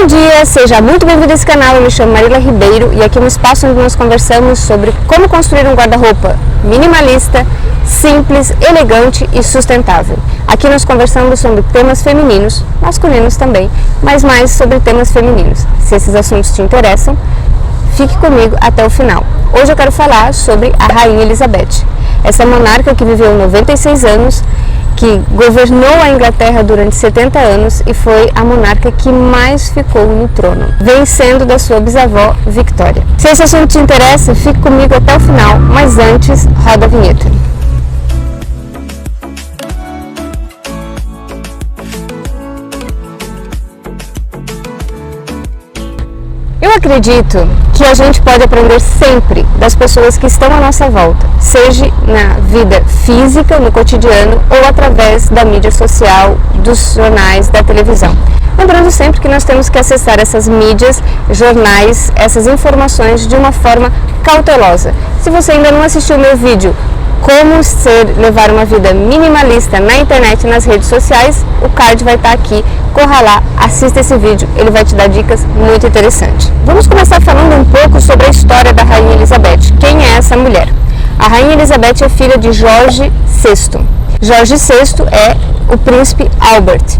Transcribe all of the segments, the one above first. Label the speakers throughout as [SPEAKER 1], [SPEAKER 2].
[SPEAKER 1] Bom dia, seja muito bem-vindo a esse canal. Eu me chamo Marília Ribeiro e aqui é um espaço onde nós conversamos sobre como construir um guarda-roupa minimalista, simples, elegante e sustentável. Aqui nós conversamos sobre temas femininos, masculinos também, mas mais sobre temas femininos. Se esses assuntos te interessam, fique comigo até o final. Hoje eu quero falar sobre a Rainha Elizabeth, essa monarca que viveu 96 anos, que governou a Inglaterra durante 70 anos e foi a monarca que mais ficou no trono, vencendo da sua bisavó Victoria. Se esse assunto te interessa, fique comigo até o final, mas antes, roda a vinheta. Eu acredito que a gente pode aprender sempre das pessoas que estão à nossa volta, seja na vida física, no cotidiano ou através da mídia social, dos jornais, da televisão. Lembrando sempre que nós temos que acessar essas mídias, jornais, essas informações de uma forma cautelosa. Se você ainda não assistiu o meu vídeo Como levar uma vida minimalista na internet e nas redes sociais, o card vai estar aqui, corra lá, assista esse vídeo, ele vai te dar dicas muito interessantes. Vamos começar falando um pouco sobre a história da Rainha Elizabeth. Quem é essa mulher? A Rainha Elizabeth é filha de George VI. George VI é o príncipe Albert.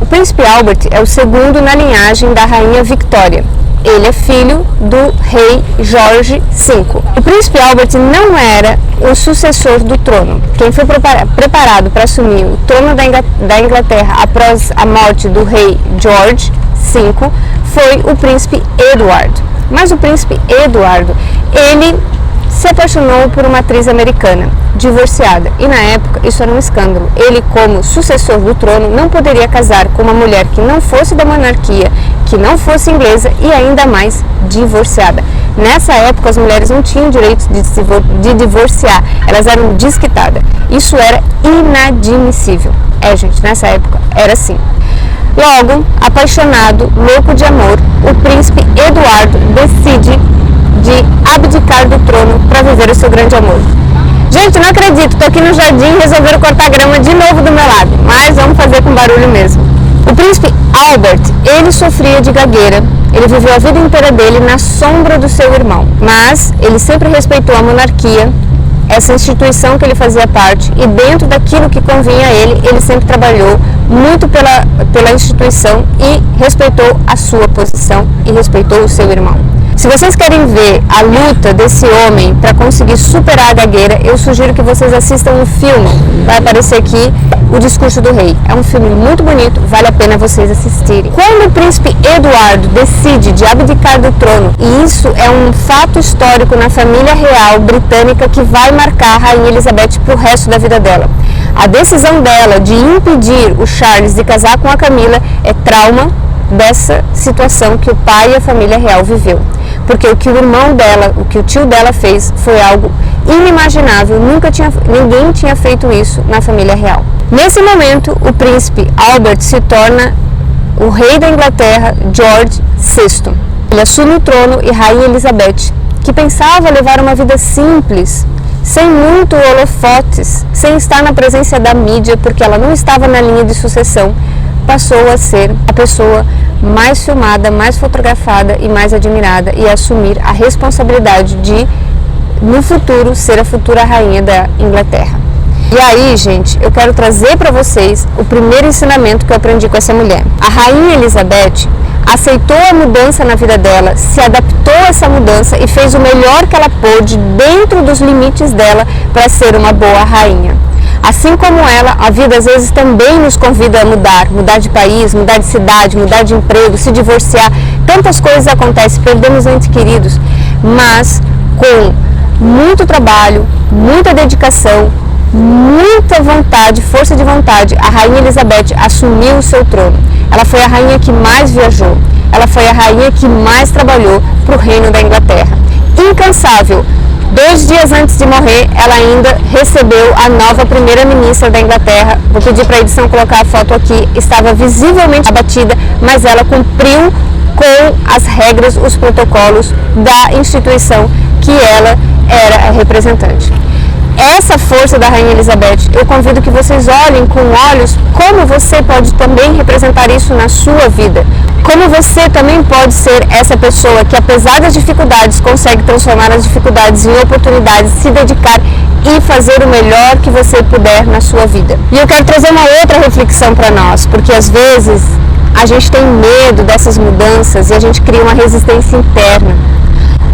[SPEAKER 1] O príncipe Albert é o segundo na linhagem da Rainha Victoria. Ele é filho do rei Jorge V. O príncipe Albert não era o sucessor do trono. Quem foi preparado para assumir o trono da Inglaterra após a morte do rei George V foi o príncipe Eduardo. Mas o príncipe Eduardo, ele se apaixonou por uma atriz americana, divorciada, e na época isso era um escândalo. Ele, como sucessor do trono, não poderia casar com uma mulher que não fosse da monarquia, que não fosse inglesa e ainda mais divorciada. Nessa época as mulheres não tinham direito de divorciar, elas eram desquitadas. Isso era inadmissível. Gente, nessa época era assim. Logo, apaixonado, louco de amor, o príncipe Eduardo decide de abdicar do trono para viver o seu grande amor. Gente, não acredito, tô aqui no jardim e resolveram cortar grama de novo do meu lado, mas vamos fazer com barulho mesmo. O príncipe Albert, ele sofria de gagueira, ele viveu a vida inteira dele na sombra do seu irmão, mas ele sempre respeitou a monarquia, essa instituição que ele fazia parte, e dentro daquilo que convinha a ele, ele sempre trabalhou muito pela instituição e respeitou a sua posição e respeitou o seu irmão. Se vocês querem ver a luta desse homem para conseguir superar a gagueira, eu sugiro que vocês assistam um filme. Vai aparecer aqui O Discurso do Rei. É um filme muito bonito, vale a pena vocês assistirem. Quando o príncipe Eduardo decide de abdicar do trono, e isso é um fato histórico na família real britânica que vai marcar a Rainha Elizabeth para o resto da vida dela. A decisão dela de impedir o Charles de casar com a Camila é trauma dessa situação que o pai e a família real viveu. Porque o que o irmão dela, o que o tio dela fez foi algo inimaginável, ninguém tinha feito isso na família real. Nesse momento, o príncipe Albert se torna o rei da Inglaterra, George VI. Ele assume o trono e Rainha Elizabeth, que pensava levar uma vida simples, sem muito holofotes, sem estar na presença da mídia, porque ela não estava na linha de sucessão, passou a ser a pessoa mais filmada, mais fotografada e mais admirada e assumir a responsabilidade de, no futuro, ser a futura rainha da Inglaterra. E aí, gente, eu quero trazer para vocês o primeiro ensinamento que eu aprendi com essa mulher. A Rainha Elizabeth aceitou a mudança na vida dela, se adaptou a essa mudança e fez o melhor que ela pôde dentro dos limites dela para ser uma boa rainha. Assim como ela, a vida às vezes também nos convida a mudar de país, mudar de cidade, mudar de emprego, se divorciar. Tantas coisas acontecem, perdemos entes queridos, mas com muito trabalho, muita dedicação, muita vontade, força de vontade, a Rainha Elizabeth assumiu o seu trono. Ela foi a rainha que mais viajou, ela foi a rainha que mais trabalhou para o reino da Inglaterra. Incansável. 2 dias antes de morrer, ela ainda recebeu a nova primeira-ministra da Inglaterra. Vou pedir para a edição colocar a foto aqui. Estava visivelmente abatida, mas ela cumpriu com as regras, os protocolos da instituição que ela era a representante. essa força da Rainha Elizabeth, eu convido que vocês olhem com olhos como você pode também representar isso na sua vida. Como você também pode ser essa pessoa que, apesar das dificuldades, consegue transformar as dificuldades em oportunidades, se dedicar e fazer o melhor que você puder na sua vida. E eu quero trazer uma outra reflexão para nós, porque às vezes a gente tem medo dessas mudanças e a gente cria uma resistência interna.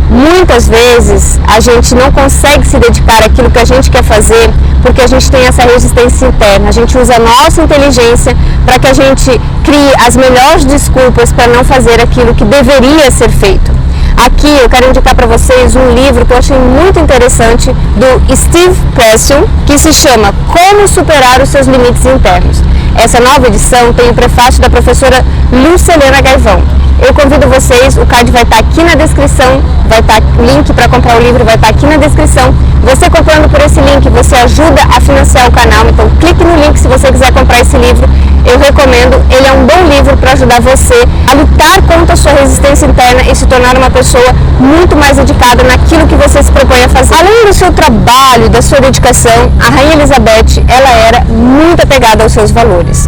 [SPEAKER 1] Muitas vezes a gente não consegue se dedicar àquilo que a gente quer fazer porque a gente tem essa resistência interna. A gente usa a nossa inteligência para que a gente crie as melhores desculpas para não fazer aquilo que deveria ser feito. Aqui eu quero indicar para vocês um livro que eu achei muito interessante do Steve Pressfield, que se chama Como Superar os Seus Limites Internos. Essa nova edição tem o prefácio da professora Lucilena Gaivão. Eu convido vocês, o card vai estar aqui na descrição, vai estar o link para comprar o livro, vai estar aqui na descrição. Você comprando por esse link, você ajuda a financiar o canal, então clique no link se você quiser comprar esse livro. Eu recomendo, ele é um bom livro para ajudar você a lutar contra a sua resistência interna e se tornar uma pessoa muito mais dedicada naquilo que você se propõe a fazer. Além do seu trabalho, da sua dedicação, a Rainha Elizabeth, ela era muito apegada aos seus valores.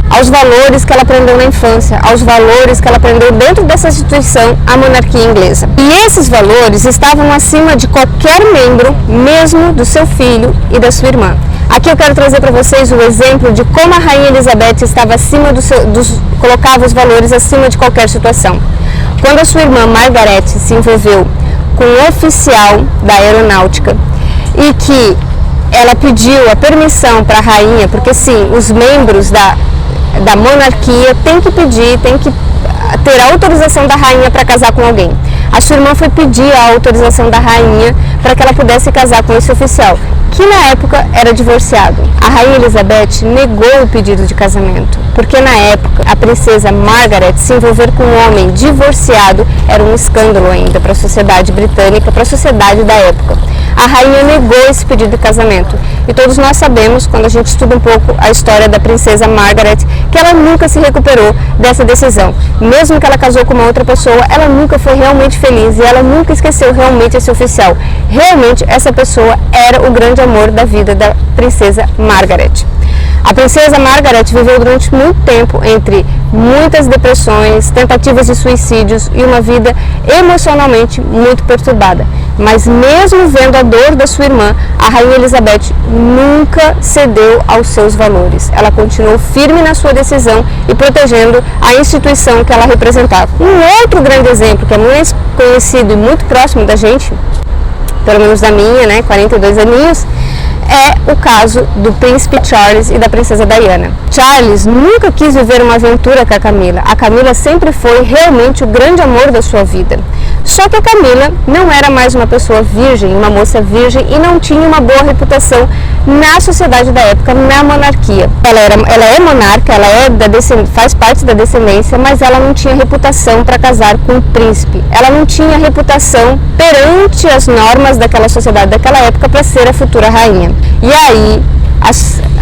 [SPEAKER 1] Aos valores que ela aprendeu na infância, aos valores que ela aprendeu dentro dessa instituição, a monarquia inglesa. E esses valores estavam acima de qualquer membro, mesmo do seu filho e da sua irmã. Aqui eu quero trazer para vocês o exemplo de como a Rainha Elizabeth estava acima colocava os valores acima de qualquer situação. Quando a sua irmã Margaret se envolveu com um oficial da aeronáutica e que ela pediu a permissão para a rainha, porque sim, os membros da monarquia tem que pedir, tem que ter a autorização da rainha para casar com alguém. A sua irmã foi pedir a autorização da rainha para que ela pudesse casar com esse oficial, que na época era divorciado. A Rainha Elizabeth negou o pedido de casamento, porque na época a princesa Margaret se envolver com um homem divorciado era um escândalo ainda para a sociedade britânica, para a sociedade da época. A rainha negou esse pedido de casamento. E todos nós sabemos, quando a gente estuda um pouco a história da princesa Margaret, que ela nunca se recuperou dessa decisão. Mesmo que ela casou com uma outra pessoa, ela nunca foi realmente feliz e ela nunca esqueceu realmente esse oficial. Realmente, essa pessoa era o grande amor da vida da princesa Margaret. A princesa Margaret viveu durante muito tempo entre muitas depressões, tentativas de suicídios e uma vida emocionalmente muito perturbada. Mas mesmo vendo a dor da sua irmã, a Rainha Elizabeth nunca cedeu aos seus valores. Ela continuou firme na sua decisão e protegendo a instituição que ela representava. Um outro grande exemplo, que é muito conhecido e muito próximo da gente, pelo menos da minha, 42 aninhos, é o caso do príncipe Charles e da princesa Diana. Charles nunca quis viver uma aventura com a Camila. A Camila sempre foi realmente o grande amor da sua vida. Só que a Camila não era mais uma pessoa virgem, uma moça virgem, e não tinha uma boa reputação na sociedade da época, na monarquia. Ela é monarca, faz parte da descendência, mas ela não tinha reputação para casar com o príncipe. Ela não tinha reputação perante as normas daquela sociedade daquela época para ser a futura rainha. E aí, a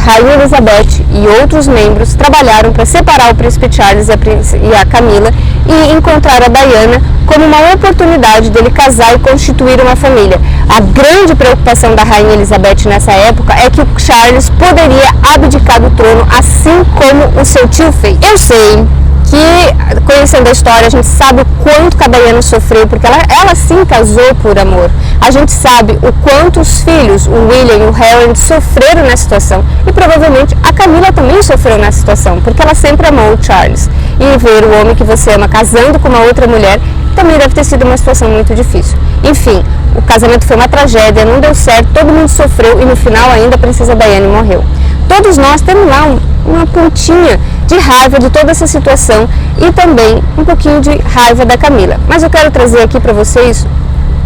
[SPEAKER 1] Rainha Elizabeth e outros membros trabalharam para separar o príncipe Charles e a Camila e encontrar a Diana como uma oportunidade dele casar e constituir uma família. A grande preocupação da Rainha Elizabeth nessa época é que o Charles poderia abdicar do trono, assim como o seu tio fez. Eu sei que, conhecendo a história, a gente sabe o quanto a Diana sofreu, porque ela sim casou por amor. A gente sabe o quanto os filhos, o William e o Harry, sofreram nessa situação. E provavelmente a Camila também sofreu nessa situação, porque ela sempre amou o Charles. E ver o homem que você ama casando com uma outra mulher também deve ter sido uma situação muito difícil. Enfim, o casamento foi uma tragédia, não deu certo, todo mundo sofreu e no final ainda a princesa Diana morreu. Todos nós temos lá uma pontinha de raiva de toda essa situação e também um pouquinho de raiva da Camila. Mas eu quero trazer aqui para vocês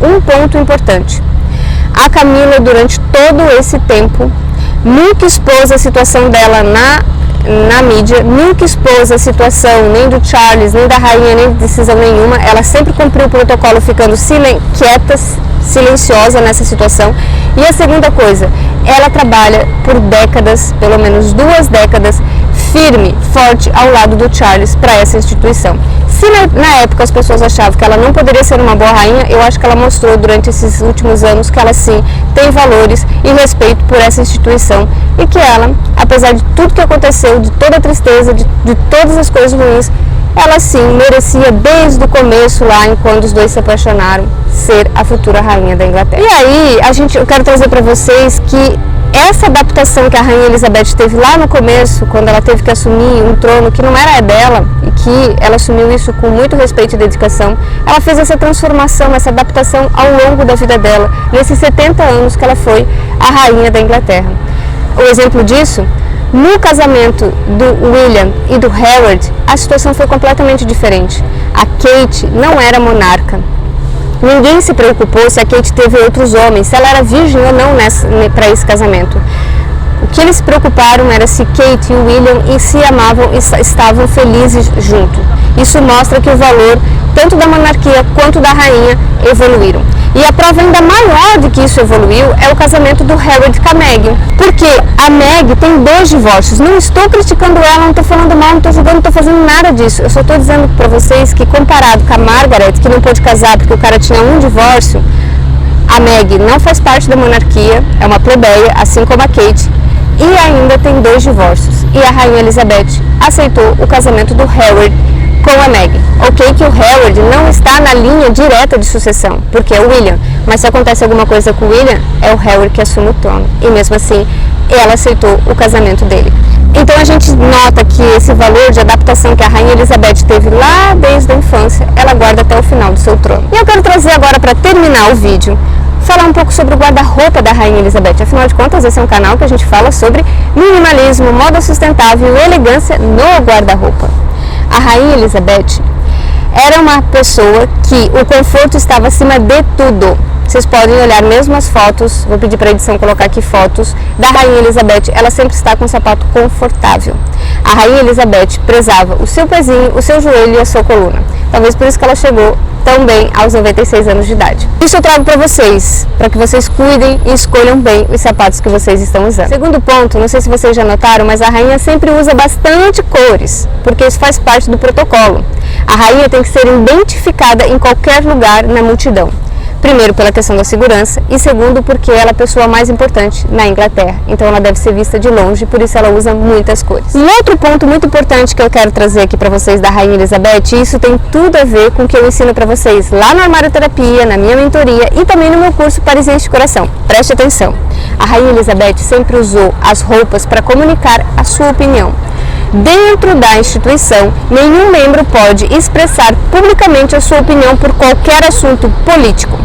[SPEAKER 1] um ponto importante. A Camila, durante todo esse tempo, nunca expôs a situação dela na mídia, nunca expôs a situação nem do Charles, nem da rainha, nem de decisão nenhuma. Ela sempre cumpriu o protocolo, ficando quieta, silenciosa nessa situação. E a segunda coisa, ela trabalha por décadas, pelo menos 2 décadas, firme, forte ao lado do Charles para essa instituição. Se na época as pessoas achavam que ela não poderia ser uma boa rainha, eu acho que ela mostrou durante esses últimos anos que ela sim tem valores e respeito por essa instituição e que ela, apesar de tudo que aconteceu, de toda a tristeza, de todas as coisas ruins, ela sim merecia desde o começo lá, enquanto os dois se apaixonaram, ser a futura rainha da Inglaterra. E aí, eu quero trazer para vocês que essa adaptação que a Rainha Elizabeth teve lá no começo, quando ela teve que assumir um trono que não era dela e que ela assumiu isso com muito respeito e dedicação, ela fez essa transformação, essa adaptação ao longo da vida dela, nesses 70 anos que ela foi a Rainha da Inglaterra. O exemplo disso, no casamento do William e do Howard, a situação foi completamente diferente. A Kate não era monarca. Ninguém se preocupou se a Kate teve outros homens, se ela era virgem ou não para esse casamento. O que eles se preocuparam era se Kate e o William se amavam e estavam felizes juntos. Isso mostra que o valor tanto da monarquia quanto da rainha evoluíram. E a prova ainda maior de que isso evoluiu é o casamento do Howard com a Meghan. Porque a Meghan tem 2 divórcios. Não estou criticando ela, não estou falando mal, não estou julgando, não estou fazendo nada disso. Eu só estou dizendo para vocês que comparado com a Margaret, que não pôde casar porque o cara tinha um divórcio, a Meghan não faz parte da monarquia, é uma plebeia, assim como a Kate, e ainda tem 2 divórcios. E a Rainha Elizabeth aceitou o casamento do Howard com a Meghan. Ok que o Howard não está na linha direta de sucessão, porque é o William, mas se acontece alguma coisa com o William, é o Howard que assume o trono. E mesmo assim, ela aceitou o casamento dele. Então a gente nota que esse valor de adaptação que a Rainha Elizabeth teve lá desde a infância, ela guarda até o final do seu trono. E eu quero trazer agora, para terminar o vídeo, falar um pouco sobre o guarda-roupa da Rainha Elizabeth. Afinal de contas, esse é um canal que a gente fala sobre minimalismo, moda sustentável e elegância no guarda-roupa. A Rainha Elizabeth era uma pessoa que o conforto estava acima de tudo. Vocês podem olhar mesmo as fotos, vou pedir para a edição colocar aqui fotos da Rainha Elizabeth, ela sempre está com um sapato confortável. A Rainha Elizabeth prezava o seu pezinho, o seu joelho e a sua coluna. Talvez por isso que ela chegou tão bem aos 96 anos de idade. Isso eu trago para vocês, para que vocês cuidem e escolham bem os sapatos que vocês estão usando. Segundo ponto, não sei se vocês já notaram, mas a rainha sempre usa bastante cores, porque isso faz parte do protocolo. A rainha tem que ser identificada em qualquer lugar na multidão. Primeiro, pela questão da segurança, e segundo, porque ela é a pessoa mais importante na Inglaterra. Então, ela deve ser vista de longe, por isso ela usa muitas cores. Um outro ponto muito importante que eu quero trazer aqui para vocês da Rainha Elizabeth, e isso tem tudo a ver com o que eu ensino para vocês lá no Armário Terapia, na minha mentoria e também no meu curso Parisiense de Coração. Preste atenção. A Rainha Elizabeth sempre usou as roupas para comunicar a sua opinião. Dentro da instituição, nenhum membro pode expressar publicamente a sua opinião por qualquer assunto político.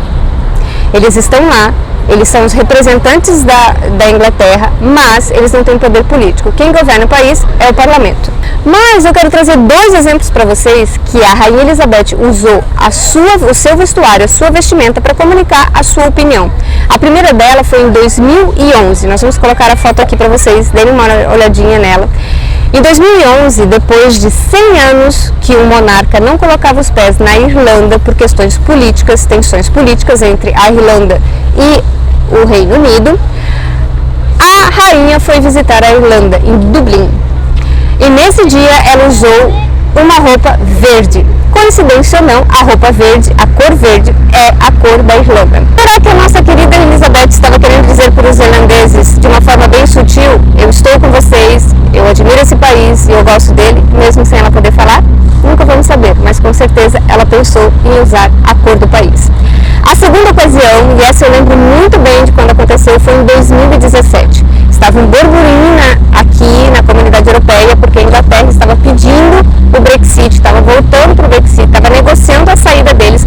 [SPEAKER 1] Eles estão lá, eles são os representantes da Inglaterra, mas eles não têm poder político. Quem governa o país é o parlamento. Mas eu quero trazer 2 exemplos para vocês que a Rainha Elizabeth usou o seu vestuário, a sua vestimenta para comunicar a sua opinião. A primeira dela foi em 2011. Nós vamos colocar a foto aqui para vocês, deem uma olhadinha nela. Em 2011, depois de 100 anos que o monarca não colocava os pés na Irlanda por questões políticas, tensões políticas entre a Irlanda e o Reino Unido, a rainha foi visitar a Irlanda, em Dublin. E nesse dia ela usou uma roupa verde. Coincidência ou não, a roupa verde, a cor verde, é a cor da Irlanda. Será que a nossa querida Elizabeth estava querendo dizer para os irlandeses, de uma forma bem sutil, eu estou com vocês, eu admiro esse país e eu gosto dele, mesmo sem ela poder falar? Nunca vamos saber, mas com certeza ela pensou em usar a cor do país. A segunda ocasião, e essa eu lembro muito bem de quando aconteceu, foi em 2017. Estava um burburinho aqui na comunidade europeia, porque a Inglaterra estava pedindo o Brexit, estava voltando para o Brexit, estava negociando a saída deles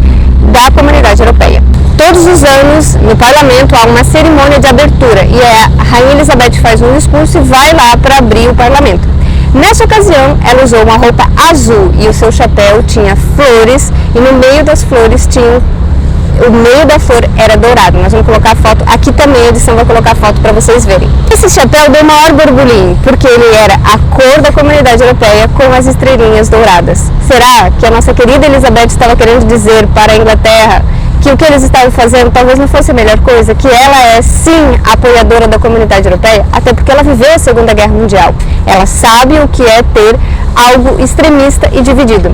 [SPEAKER 1] da comunidade europeia. Todos os anos, no parlamento, há uma cerimônia de abertura, e a Rainha Elizabeth faz um discurso e vai lá para abrir o parlamento. Nessa ocasião, ela usou uma roupa azul e o seu chapéu tinha flores, e no meio das flores o meio da flor era dourado. Nós vamos colocar a foto, aqui também a edição vai colocar a foto para vocês verem. Esse chapéu deu maior burburinho, porque ele era a cor da comunidade europeia com as estrelinhas douradas. Será que a nossa querida Elizabeth estava querendo dizer para a Inglaterra que o que eles estavam fazendo talvez não fosse a melhor coisa, que ela é sim apoiadora da comunidade europeia, até porque ela viveu a Segunda Guerra Mundial. Ela sabe o que é ter algo extremista e dividido.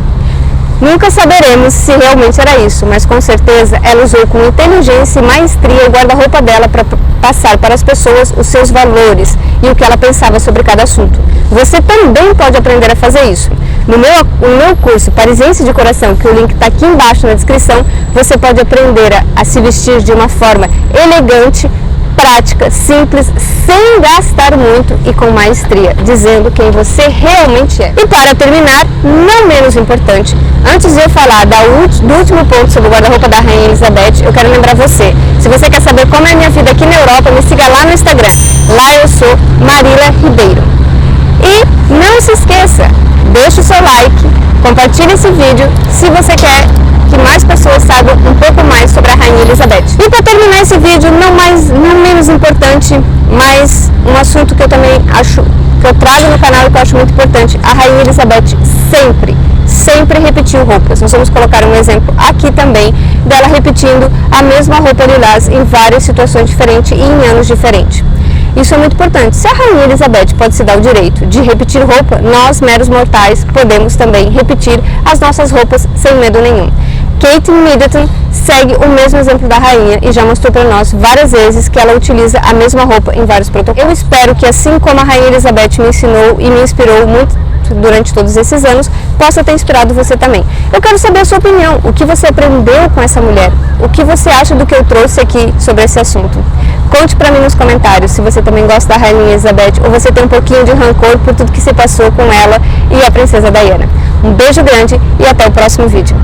[SPEAKER 1] Nunca saberemos se realmente era isso, mas com certeza ela usou com inteligência e maestria o guarda-roupa dela para passar para as pessoas os seus valores e o que ela pensava sobre cada assunto. Você também pode aprender a fazer isso. No meu curso Parisiense de Coração, que o link está aqui embaixo na descrição, você pode aprender a se vestir de uma forma elegante, prática, simples, sem gastar muito e com maestria, dizendo quem você realmente é. E para terminar, não menos importante, antes de eu falar do último ponto sobre o guarda-roupa da Rainha Elizabeth, eu quero lembrar você, se você quer saber como é a minha vida aqui na Europa, me siga lá no Instagram. Lá eu sou Marila Ribeiro. E não se esqueça, deixe o seu like, compartilhe esse vídeo se você quer que mais pessoas saibam um pouco mais sobre a Rainha Elizabeth. E para terminar esse vídeo, não menos importante, mas um assunto que eu também acho, que eu trago no canal e que eu acho muito importante, a Rainha Elizabeth sempre repetiu roupas. Nós vamos colocar um exemplo aqui também dela repetindo a mesma roupa lilás em várias situações diferentes e em anos diferentes. Isso é muito importante. Se a Rainha Elizabeth pode se dar o direito de repetir roupa, nós, meros mortais, podemos também repetir as nossas roupas sem medo nenhum. Kate Middleton segue o mesmo exemplo da rainha e já mostrou para nós várias vezes que ela utiliza a mesma roupa em vários protocolos. Eu espero que, assim como a Rainha Elizabeth me ensinou e me inspirou muito durante todos esses anos, possa ter inspirado você também. Eu quero saber a sua opinião, o que você aprendeu com essa mulher, o que você acha do que eu trouxe aqui sobre esse assunto. Conte para mim nos comentários se você também gosta da Rainha Elizabeth ou você tem um pouquinho de rancor por tudo que se passou com ela e a princesa Diana. Um beijo grande e até o próximo vídeo.